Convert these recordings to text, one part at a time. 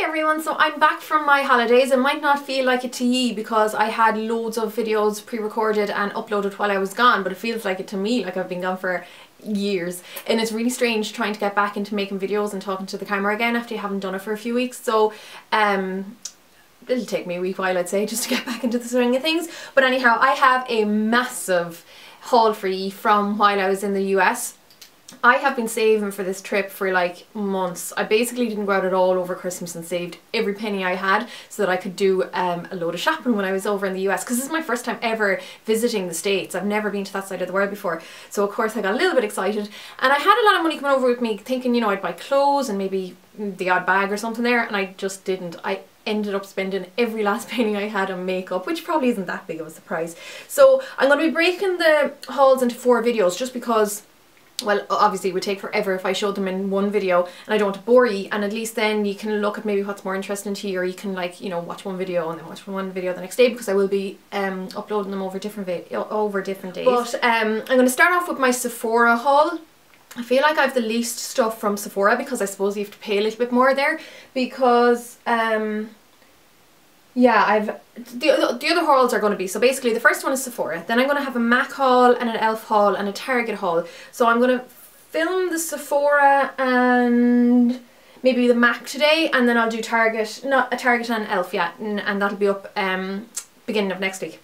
Hey everyone, so I'm back from my holidays. It might not feel like it to ye because I had loads of videos pre-recorded and uploaded while I was gone, but it feels like it to me, like I've been gone for years. And it's really strange trying to get back into making videos and talking to the camera again after you haven't done it for a few weeks. So it'll take me a wee while, I'd say, just to get back into the swing of things. But anyhow, I have a massive haul for you from while I was in the US. I have been saving for this trip for like months. I basically didn't go out at all over Christmas and saved every penny I had so that I could do a load of shopping when I was over in the US, because this is my first time ever visiting the States. I've never been to that side of the world before, so of course I got a little bit excited, and I had a lot of money coming over with me thinking, you know, I'd buy clothes and maybe the odd bag or something there, and I just didn't. I ended up spending every last penny I had on makeup, which probably isn't that big of a surprise. So I'm going to be breaking the hauls into 4 videos just because, well, obviously it would take forever if I showed them in one video, and I don't want to bore you, and at least then you can look at maybe what's more interesting to you, or you can, like, you know, watch one video and then watch one video the next day, because I will be uploading them over different days. But I'm going to start off with my Sephora haul. I feel like I have the least stuff from Sephora because I suppose you have to pay a little bit more there, because yeah, I've the other hauls are going to be, so basically the first one is Sephora, then I'm going to have a M.A.C haul and an e.l.f. haul and a Target haul. So I'm going to film the Sephora and maybe the M.A.C today, and then I'll do Target, not a Target and e.l.f. yeah, and that'll be up beginning of next week.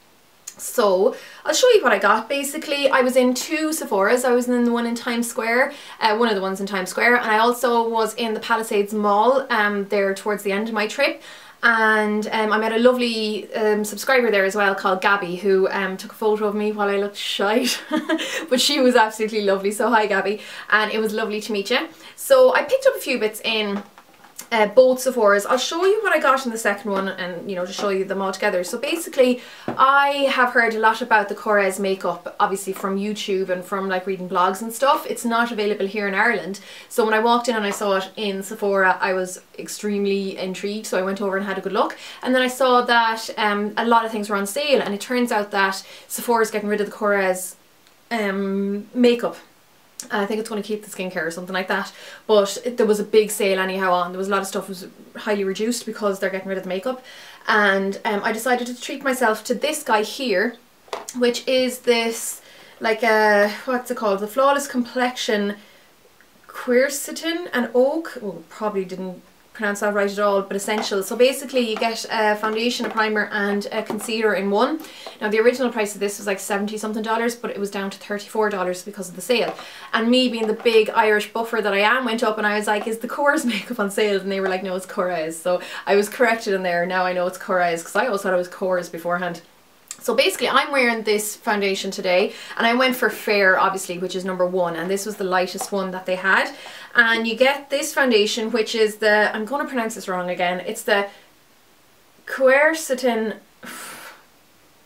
So I'll show you what I got. Basically, I was in 2 Sephoras. I was in the one in Times Square, one of the ones in Times Square, and I also was in the Palisades Mall there towards the end of my trip. And I met a lovely subscriber there as well called Gabby, who took a photo of me while I looked shite but she was absolutely lovely, so hi Gabby, and it was lovely to meet you. So I picked up a few bits in both Sephoras. I'll show you what I got in the second one, and, you know, to show you them all together. So basically, I have heard a lot about the Korres makeup, obviously from YouTube and from like reading blogs and stuff. It's not available here in Ireland, so when I walked in and I saw it in Sephora, I was extremely intrigued, so I went over and had a good look, and then I saw that a lot of things were on sale, and it turns out that Sephora is getting rid of the Korres makeup. I think it's going to keep the skincare or something like that, but there was a big sale anyhow on. There was a lot of stuff was highly reduced because they're getting rid of the makeup, and I decided to treat myself to this guy here, which is this, like a, what's it called, the Flawless Complexion Quercetin and Oak. Oh, probably didn't pronounce that right at all, but essential. So basically you get a foundation, a primer and a concealer in one. Now the original price of this was like $70 something, but it was down to $34 because of the sale. And me being the big Irish buffer that I am, went up and I was like, is the Korres makeup on sale? And they were like, no, it's Korres. So I was corrected in there. Now I know it's Korres, because I always thought it was Korres beforehand. So basically I'm wearing this foundation today, and I went for Fair, obviously, which is #1, and this was the lightest one that they had. And you get this foundation, which is the, I'm going to pronounce this wrong again, it's the Quercetin.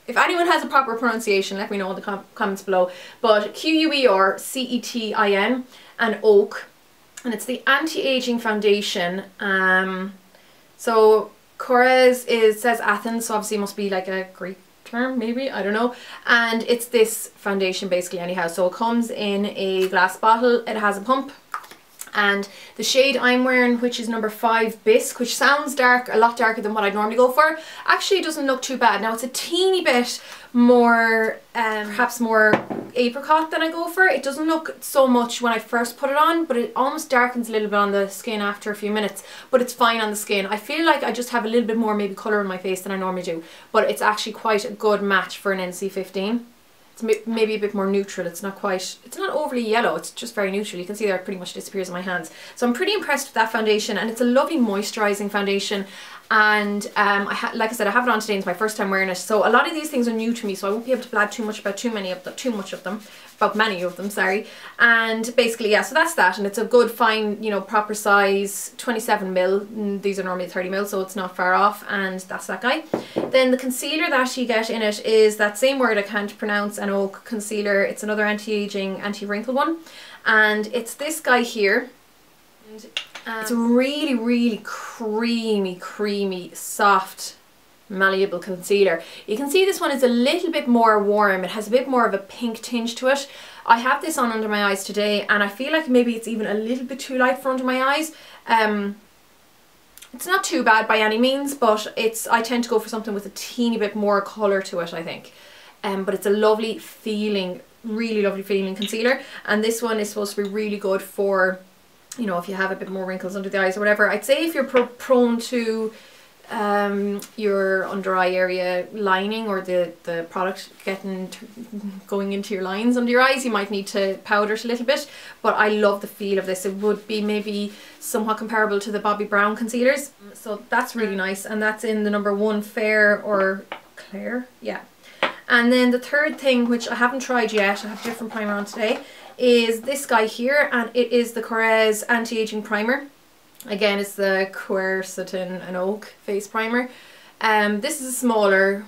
If anyone has a proper pronunciation, let me know in the comments below. But Quercetin and Oak, and it's the anti-aging foundation. So Korres says Athens, so obviously it must be like a Greek term, maybe, I don't know. And it's this foundation basically anyhow. So it comes in a glass bottle, it has a pump, and the shade I'm wearing, which is #5 Bisque, which sounds dark, a lot darker than what I'd normally go for, actually doesn't look too bad. Now it's a teeny bit more, perhaps more apricot than I go for. It doesn't look so much when I first put it on, but it almost darkens a little bit on the skin after a few minutes, but it's fine on the skin. I feel like I just have a little bit more maybe colour in my face than I normally do, but it's actually quite a good match for an NC15. It's maybe a bit more neutral. It's not quite, it's not overly yellow, it's just very neutral. You can see there it pretty much disappears on my hands. So I'm pretty impressed with that foundation, and it's a lovely moisturising foundation. And like I said, I have it on today, it's my first time wearing it, so a lot of these things are new to me, so I won't be able to blab too much about many of them, sorry. And basically, yeah, so that's that, and it's a good fine, you know, proper size 27ml. These are normally 30ml, so it's not far off, and that's that guy. Then the concealer that you get in it is that same word I can't pronounce, an Oak concealer. It's another anti-aging, anti-wrinkle one, and it's this guy here. It's a really, really creamy, soft, malleable concealer. You can see this one is a little bit more warm. It has a bit more of a pink tinge to it. I have this on under my eyes today, and I feel like maybe it's even a little bit too light for under my eyes. It's not too bad by any means, but I tend to go for something with a teeny bit more colour to it, I think. But it's a lovely feeling, really lovely feeling concealer, and this one is supposed to be really good for, you know, if you have a bit more wrinkles under the eyes or whatever. I'd say if you're prone to your under eye area lining, or the product going into your lines under your eyes, you might need to powder it a little bit, but I love the feel of this. It would be maybe somewhat comparable to the Bobbi Brown concealers, so that's really nice, and that's in the number 1 Fair or Clear, yeah. And then the third thing, which I haven't tried yet, I have a different primer on today, is this guy here, and it is the Korres Anti-Aging Primer. Again, it's the Quercetin and Oak face primer. This is a smaller,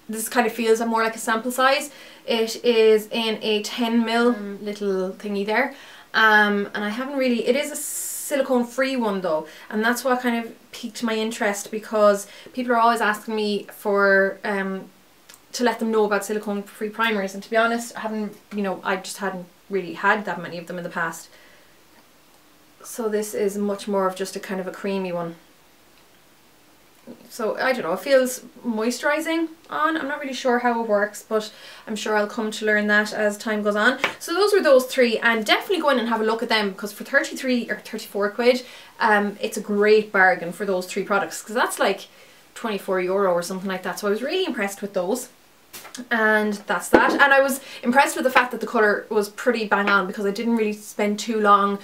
this kind of feels more like a sample size. It is in a 10ml little thingy there. And I haven't really, it is a silicone free one though, and that's what kind of piqued my interest, because people are always asking me for to let them know about silicone free primers, and to be honest, I haven't, you know, I just hadn't really had that many of them in the past. So this is much more of just a kind of a creamy one. So I don't know, it feels moisturising on. I'm not really sure how it works, but I'm sure I'll come to learn that as time goes on. So those were those 3, and definitely go in and have a look at them, because for 33 or 34 quid, it's a great bargain for those 3 products, because that's like €24 or something like that. So I was really impressed with those. And that's that. And I was impressed with the fact that the colour was pretty bang on, because I didn't really spend too long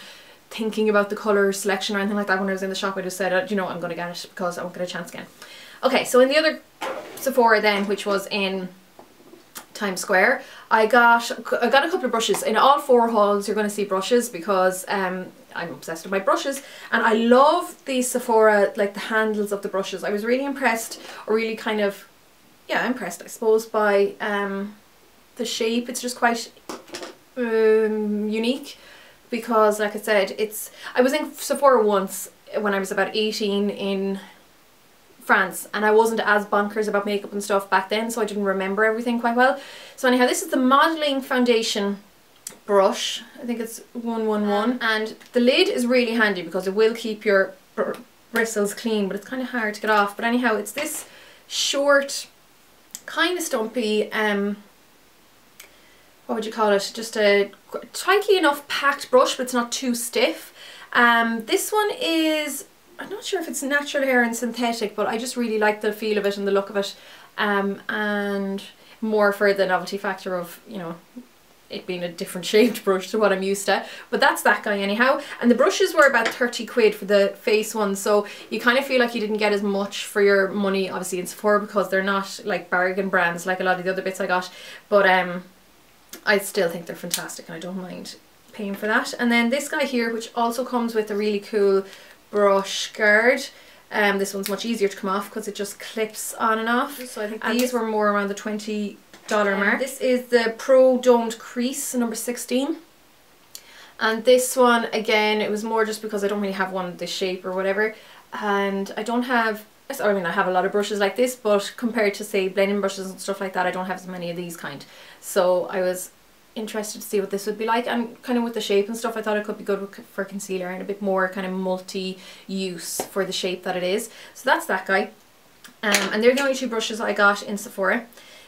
thinking about the colour selection or anything like that. When I was in the shop, I just said, you know, I'm going to get it because I won't get a chance again. Okay, so in the other Sephora then, which was in Times Square, I got a couple of brushes. In all 4 hauls you're going to see brushes, because I'm obsessed with my brushes, and I love the Sephora, like the handles of the brushes. I was really impressed, or really kind of, yeah, impressed I suppose, by the shape. It's just quite unique, because like I said, I was in Sephora once when I was about 18 in France, and I wasn't as bonkers about makeup and stuff back then, so I didn't remember everything quite well. So anyhow, this is the modelling foundation brush. I think it's 111, and the lid is really handy because it will keep your bristles clean, but it's kind of hard to get off. But anyhow, it's this short, kind of stumpy, what would you call it, just a tightly enough packed brush, but it's not too stiff. This one is, I'm not sure if it's natural hair and synthetic, but I just really like the feel of it and the look of it, and more for the novelty factor of, you know, it being a different shaped brush to what I'm used to. But that's that guy anyhow, and the brushes were about 30 quid for the face one, so you kind of feel like you didn't get as much for your money obviously in Sephora, because they're not like bargain brands like a lot of the other bits I got, but I still think they're fantastic and I don't mind paying for that. And then this guy here, which also comes with a really cool brush guard. This one's much easier to come off because it just clips on and off. So I think these were more around the $20 mark. This is the Pro Domed Crease number 16. And this one, again, it was more just because I don't really have one of this shape or whatever. And I don't have, I mean, I have a lot of brushes like this, but compared to say blending brushes and stuff like that, I don't have as many of these kind. So I was interested to see what this would be like, and kind of with the shape and stuff, I thought it could be good for concealer and a bit more kind of multi-use for the shape that it is. So that's that guy. And they're the only 2 brushes I got in Sephora.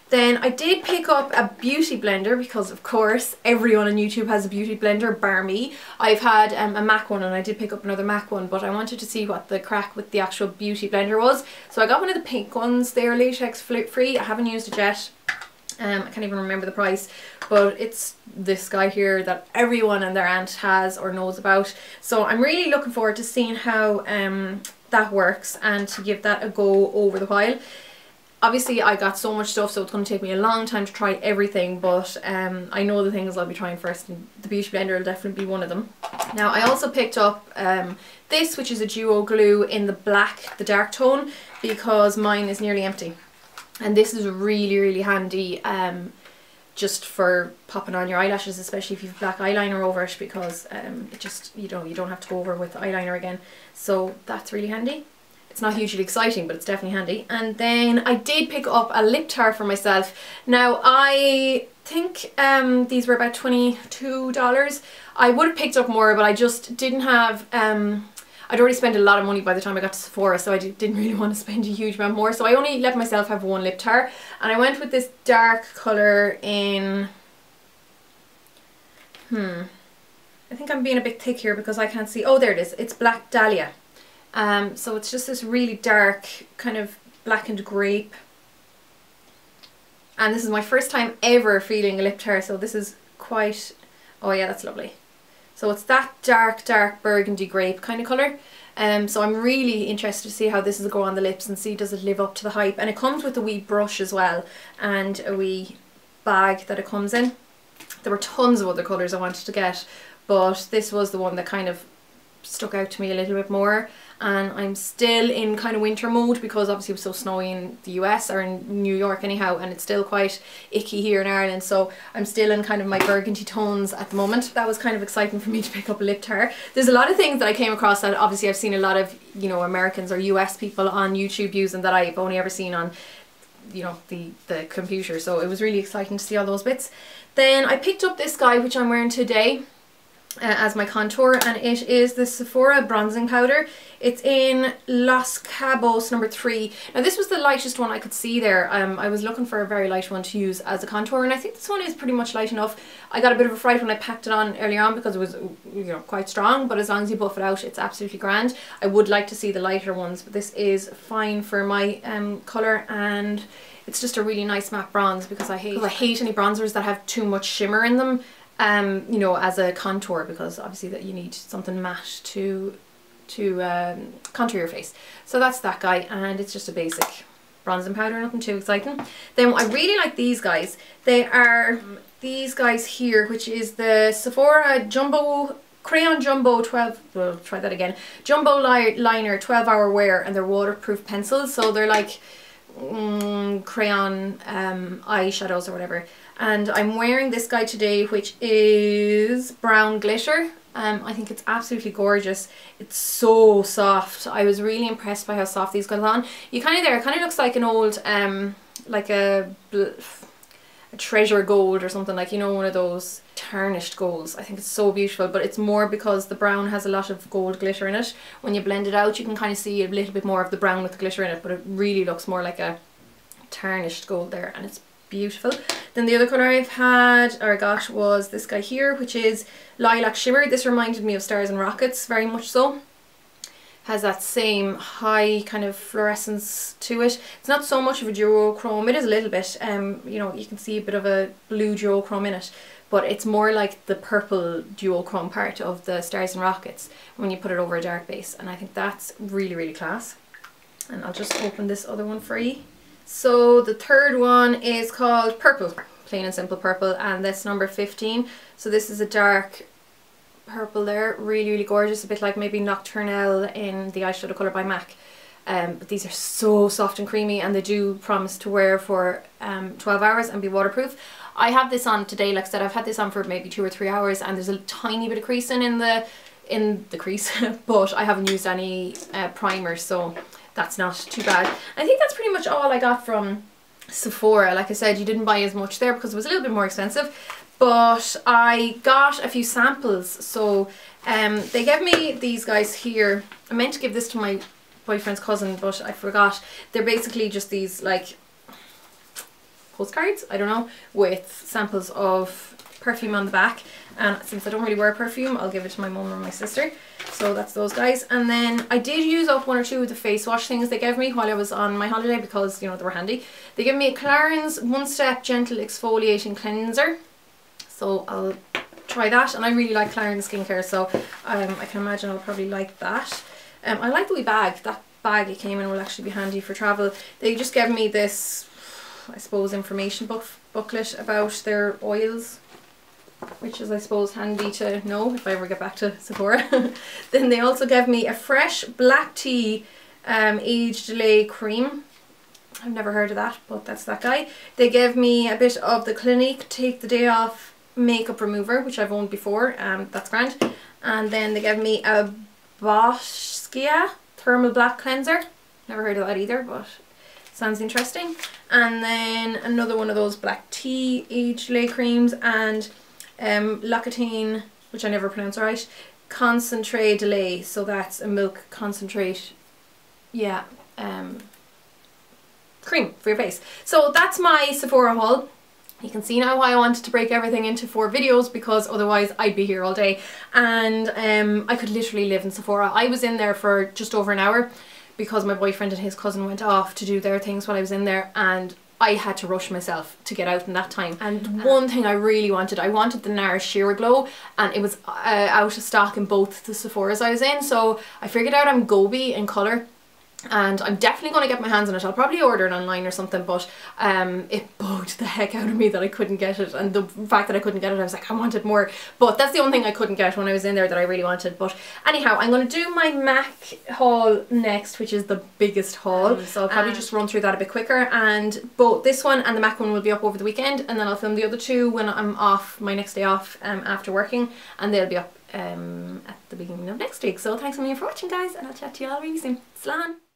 Then I did pick up a beauty blender, because of course everyone on YouTube has a beauty blender bar me. I've had a M.A.C one, and I did pick up another M.A.C one, but I wanted to see what the crack with the actual beauty blender was. So I got one of the pink ones. They're latex free. I haven't used it yet. I can't even remember the price, but it's this guy here that everyone and their aunt has or knows about. So I'm really looking forward to seeing how that works, and to give that a go over the while. Obviously I got so much stuff, so it's going to take me a long time to try everything, but I know the things I'll be trying first, and the beauty blender will definitely be one of them. Now I also picked up this, which is a duo glue in the black, the dark tone, because mine is nearly empty. And this is really, really handy just for popping on your eyelashes, especially if you have black eyeliner over it, because it just, you don't have to go over with eyeliner again. So that's really handy. It's not hugely exciting, but it's definitely handy. And then I did pick up a lip tar for myself. Now I think these were about $22. I would have picked up more, but I just didn't have I'd already spent a lot of money by the time I got to Sephora, so I didn't really want to spend a huge amount more. So I only let myself have one lip tar, and I went with this dark colour in, I think I'm being a bit thick here because I can't see. Oh, there it is. It's Black Dahlia. So it's just this really dark kind of blackened grape. And this is my first time ever feeling a lip tar, so this is quite, oh yeah, that's lovely. So it's that dark burgundy grape kind of colour. So I'm really interested to see how this will go on the lips and see does it live up to the hype. And it comes with a wee brush as well and a wee bag that it comes in. There were tons of other colours I wanted to get, but this was the one that kind of stuck out to me a little bit more. And I'm still in kind of winter mode because obviously it was so snowy in the US, or in New York anyhow, and it's still quite icky here in Ireland, so I'm still in kind of my burgundy tones at the moment. That was kind of exciting for me to pick up a lip tar. There's a lot of things that I came across that obviously I've seen a lot of, you know, Americans or US people on YouTube using that I've only ever seen on, you know, the computer, so it was really exciting to see all those bits. Then I picked up this guy, which I'm wearing today, as my contour, and it is the Sephora bronzing powder. It's in Los Cabos number 3. Now this was the lightest one I could see there. I was looking for a very light one to use as a contour, and I think this one is pretty much light enough. I got a bit of a fright when I packed it on earlier on because it was, you know, quite strong, but as long as you buff it out, it's absolutely grand. I would like to see the lighter ones, but this is fine for my colour, and it's just a really nice matte bronze because I hate any bronzers that have too much shimmer in them. You know, as a contour, because obviously that you need something matte to contour your face. So that's that guy, and it's just a basic bronzing powder, nothing too exciting. Then I really like these guys. They are these guys here, which is the Sephora Jumbo Crayon Jumbo 12, well, try that again, Jumbo Liner 12-hour wear, and they're waterproof pencils, so they're like crayon eyeshadows or whatever. And I'm wearing this guy today, which is brown glitter. I think it's absolutely gorgeous. It's so soft. I was really impressed by how soft these got on. You kind of there, it kind of looks like an old like a treasure gold or something, like, you know, one of those tarnished golds. I think it's so beautiful, but it's more because the brown has a lot of gold glitter in it. When you blend it out, you can kind of see a little bit more of the brown with the glitter in it, but it really looks more like a tarnished gold there, and it's beautiful. Then the other colour I've had, or got, was this guy here, which is Lilac Shimmer. This reminded me of Stars and Rockets, very much so. Has that same high kind of fluorescence to it. It's not so much of a duochrome, it is a little bit, you know, you can see a bit of a blue duochrome in it, but it's more like the purple duochrome part of the Stars and Rockets when you put it over a dark base, and I think that's really, really class. And I'll just open this other one for you. So the third one is called Purple, plain and simple purple, and that's number 15. So this is a dark purple there, really, really gorgeous, a bit like maybe Nocturnelle in the eyeshadow colour by M.A.C. But these are so soft and creamy, and they do promise to wear for 12 hours and be waterproof. I have this on today, like I said, I've had this on for maybe 2 or 3 hours, and there's a tiny bit of creasing in the crease, but I haven't used any primer, so that's not too bad. I think that's pretty much all I got from Sephora. Like I said, you didn't buy as much there because it was a little bit more expensive, but I got a few samples. So they gave me these guys here. I meant to give this to my boyfriend's cousin, but I forgot. They're basically just these like postcards, I don't know, with samples of perfume on the back, and since I don't really wear perfume, I'll give it to my mum or my sister. So that's those guys. And then I did use up 1 or 2 of the face wash things they gave me while I was on my holiday because, you know, they were handy. They gave me a Clarins One Step Gentle Exfoliating Cleanser, so I'll try that. And I really like Clarins skincare, so I can imagine I'll probably like that. I like the wee bag. That bag it came in will actually be handy for travel. They just gave me this, I suppose, information booklet about their oils, which is, I suppose, handy to know if I ever get back to Sephora. Then they also gave me a fresh black tea age delay cream. I've never heard of that, but that's that guy. They gave me a bit of the Clinique Take the Day Off makeup remover, which I've owned before, that's grand. And then they gave me a Boscia thermal black cleanser. Never heard of that either, but sounds interesting. And then another one of those black tea age delay creams, and L'Occitane, which I never pronounce right, Concentrate Delay, so that's a milk concentrate, yeah, cream for your face. So that's my Sephora haul. You can see now why I wanted to break everything into 4 videos, because otherwise I'd be here all day, and I could literally live in Sephora. I was in there for just over an hour because my boyfriend and his cousin went off to do their things while I was in there, and I had to rush myself to get out in that time. And one thing I really wanted, I wanted the NARS Sheer Glow, and it was out of stock in both the Sephoras I was in, so I figured out I'm Gobi in colour, and I'm definitely going to get my hands on it. I'll probably order it online or something, but it bugged the heck out of me that I couldn't get it, and the fact that I couldn't get it, I was like, I wanted more. But that's the only thing I couldn't get when I was in there that I really wanted. But anyhow, I'm going to do my MAC haul next, which is the biggest haul, so I'll probably just run through that a bit quicker, and both this one and the MAC one will be up over the weekend, and then I'll film the other 2 when I'm off, my next day off after working, and they'll be up at the beginning of next week. So thanks a million for watching, guys, and I'll chat to you all really soon. Slán!